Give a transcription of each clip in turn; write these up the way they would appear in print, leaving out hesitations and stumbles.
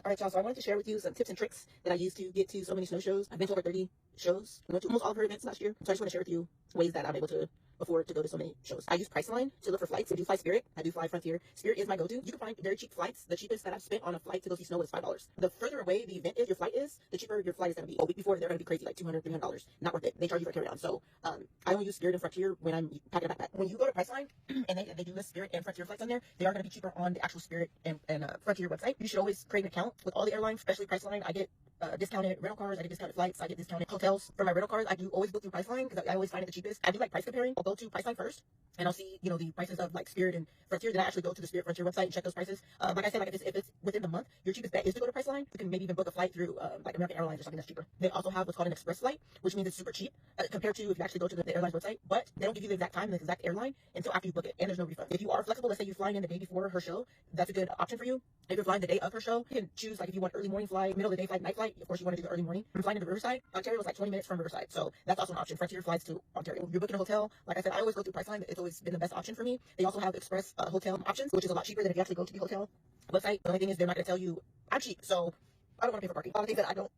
Alright, y'all, so I wanted to share with you some tips and tricks that I use to get to so many snow shows. I've been to over 30 shows. I went to almost all of her events last year. So I just want to share with you ways that I'm able to afford to go to so many shows. I use Priceline to look for flights. I do fly Spirit. I do fly Frontier. Spirit is my go-to. You can find very cheap flights. The cheapest that I've spent on a flight to go see snow is $5. The further away the event is, your flight is, the cheaper your flight is going to be. A week before, they're going to be crazy, like $200, $300. Not worth it. They charge you for carry-on. So I only use Spirit and Frontier when I'm packing a backpack. When you go to Priceline and they do list Spirit and Frontier flights on there, they are going to be cheaper on the actual Spirit and Frontier website. You should always create an account with all the airlines, especially Priceline. I get discounted rental cars, I get discounted flights, I get discounted hotels. For my rental cars, I do always book through Priceline because I always find it the cheapest. I do like price comparing. I'll go to Priceline first and I'll see, the prices of like Spirit and Frontier. Then I actually go to the Spirit Frontier website and check those prices. Like I said, like if it's within the month, your cheapest bet is to go to Priceline. You can maybe even book a flight through like American Airlines or something that's cheaper. They also have what's called an express flight, which means it's super cheap compared to if you actually go to the airline's website. But they don't give you the exact time and the exact airline until after you book it, and there's no refund. If you are flexible, let's say you're flying in the day before her show, that's a good option for you. If you're flying the day of her show, you can choose like if you want early morning flight, middle of the day flight, night flight. Of course, you want to do the early morning. I'm flying to the Riverside. Ontario is like 20 minutes from Riverside, so that's also an option. Frontier flies to Ontario. You're booking a hotel. Like I said, I always go through Priceline. It's always been the best option for me. They also have express hotel options, which is a lot cheaper than if you actually go to the hotel website. The only thing is they're not going to tell you I'm cheap, so I don't want to pay for parking. A lot of things that I don't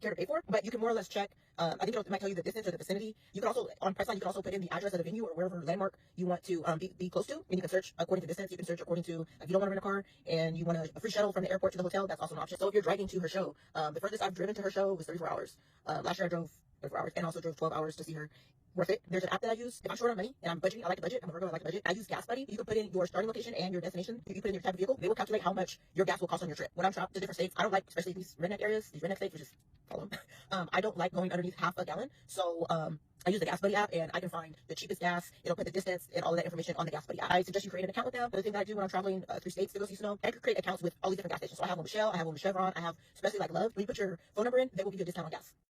care to pay for, but you can more or less check. I think it might tell you the distance or the vicinity. You can also, on Priceline, you can also put in the address of the venue or wherever landmark you want to be close to, and you can search according to distance. You can search according to, if you don't want to rent a car and you want a free shuttle from the airport to the hotel, that's also an option. So if you're driving to her show, the furthest I've driven to her show was 34 hours. Last year I drove 34 hours and also drove 12 hours to see her. Worth it. There's an app that I use if I'm short on money and I'm budgeting. I like to budget. I'm a Virgo. I like to budget. I use Gas Buddy. You can put in your starting location and your destination. You put in your type of vehicle. They will calculate how much your gas will cost on your trip. When I'm traveling to different states, I don't like, especially these redneck areas, these redneck states, which is follow them. I don't like going underneath half a gallon. So I use the Gas Buddy app and I can find the cheapest gas. It'll put the distance and all of that information on the Gas Buddy app. I suggest you create an account with them. The other thing that I do when I'm traveling through states to go see snow, I could create accounts with all these different gas stations. So I have one with Shell, I have one with Chevron, I have especially like Love. When you put your phone number in, they will give you a discount on gas.